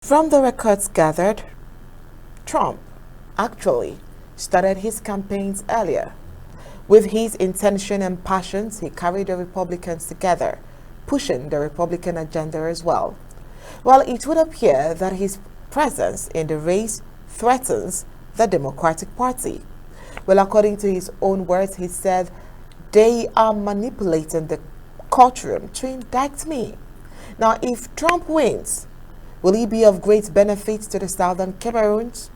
From the records gathered, Trump actually started his campaigns earlier. With his intention and passions, he carried the Republicans together, pushing the Republican agenda as well. Well, it would appear that his presence in the race threatens the Democratic Party. Well, according to his own words, he said, "They are manipulating the courtroom to indict me." Now, if Trump wins, will he be of great benefit to the Southern Cameroons?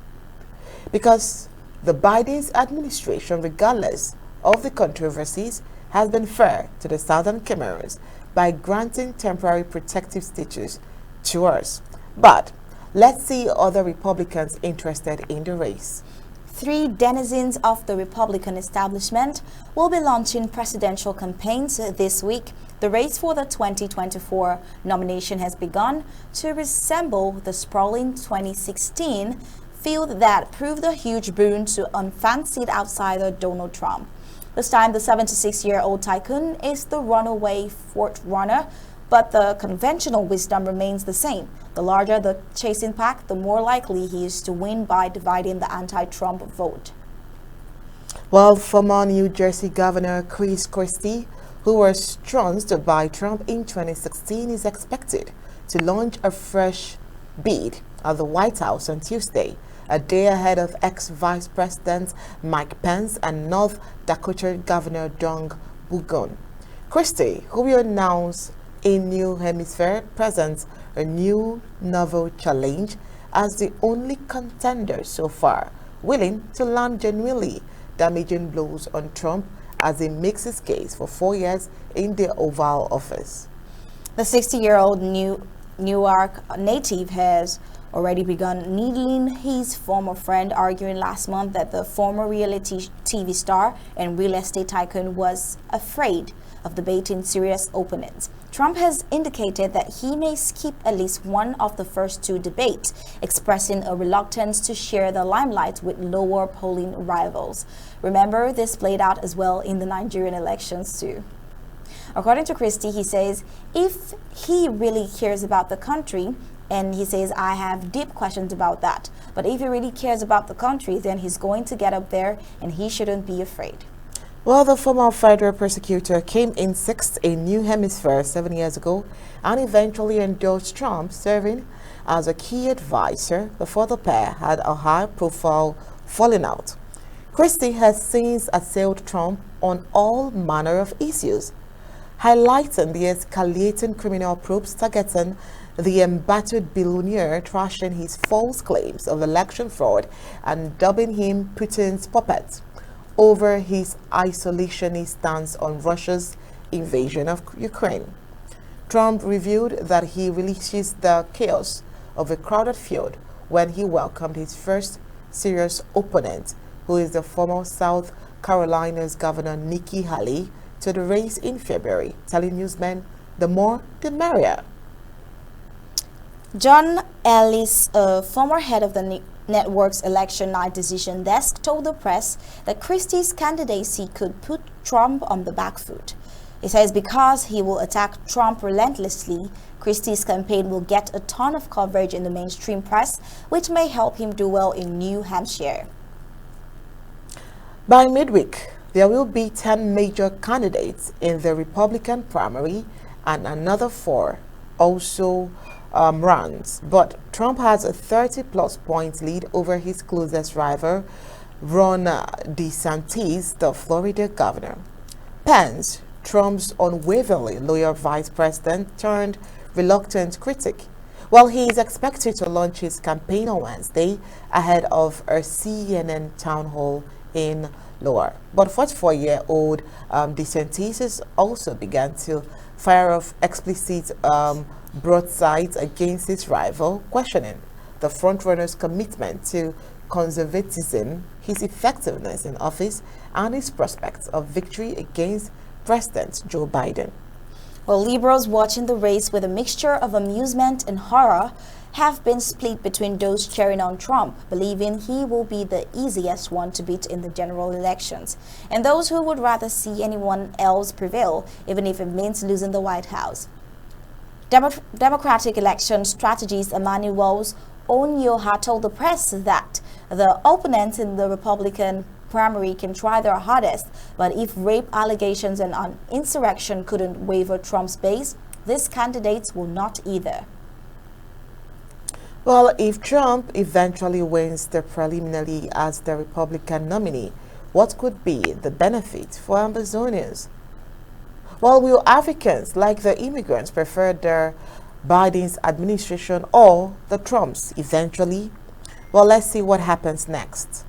Because the Biden's administration, regardless of the controversies, has been fair to the Southern Cameroons by granting temporary protective status to us. But let's see other Republicans interested in the race. Three denizens of the Republican establishment will be launching presidential campaigns this week. The race for the 2024 nomination has begun to resemble the sprawling 2016 field that proved a huge boon to unfancied outsider Donald Trump. This time, the 76-year-old tycoon is the runaway fourth runner, but the conventional wisdom remains the same. The larger the chasing pack, the more likely he is to win by dividing the anti-Trump vote. Well, former New Jersey Governor Christie, who was trounced by Trump in 2016, is expected to launch a fresh bid at the White House on Tuesday, a day ahead of ex-Vice President Mike Pence and North Dakota Governor Doug Burgum. Christie, who will announce a new hemisphere, presents a new novel challenge as the only contender so far willing to land genuinely damaging blows on Trump as he makes his case for 4 years in the Oval Office. The 60-year-old Newark native has already begun needling his former friend, arguing last month that the former reality TV star and real estate tycoon was afraid of debating serious opponents. Trump has indicated that he may skip at least one of the first two debates, expressing a reluctance to share the limelight with lower polling rivals. Remember, this played out as well in the Nigerian elections too. According to Christie, he says, if he really cares about the country, and he says, I have deep questions about that, but if he really cares about the country, then he's going to get up there and he shouldn't be afraid. Well, the former federal prosecutor came in sixth in New Hampshire 7 years ago and eventually endorsed Trump, serving as a key advisor before the pair had a high-profile falling out. Christie has since assailed Trump on all manner of issues, highlighting the escalating criminal probes targeting the embattled billionaire, trashing his false claims of election fraud and dubbing him Putin's puppet over his isolationist stance on Russia's invasion of Ukraine. Trump revealed that he relishes the chaos of a crowded field when he welcomed his first serious opponent, who is the former South Carolina's Governor Nikki Haley, to the race in February, telling newsmen, "The more, the merrier." John Ellis, a former head of the network's election night decision desk, told the press that Christie's candidacy could put Trump on the back foot. He says because he will attack Trump relentlessly, Christie's campaign will get a ton of coverage in the mainstream press, which may help him do well in New Hampshire. By midweek, there will be 10 major candidates in the Republican primary and another 4 also runs, but Trump has a 30-plus point lead over his closest rival, Ron DeSantis, the Florida governor. Pence, Trump's unwaveringly loyal vice president turned reluctant critic, while he is expected to launch his campaign on Wednesday ahead of a CNN town hall in Iowa. But 44-year-old DeSantis has also began to fire off explicit broadsides against his rival, questioning the frontrunner's commitment to conservatism, his effectiveness in office, and his prospects of victory against President Joe Biden. Well, liberals watching the race with a mixture of amusement and horror have been split between those cheering on Trump, believing he will be the easiest one to beat in the general elections, and those who would rather see anyone else prevail, even if it means losing the White House. Democratic election strategist Emmanuel's Onyoha told the press that the opponents in the Republican primary can try their hardest, but if rape allegations and insurrection couldn't waver Trump's base, these candidates will not either. Well, if Trump eventually wins the preliminary as the Republican nominee, what could be the benefit for Ambazonians? Well, will Africans, like the immigrants, prefer their Biden's administration or the Trumps eventually? Well, let's see what happens next.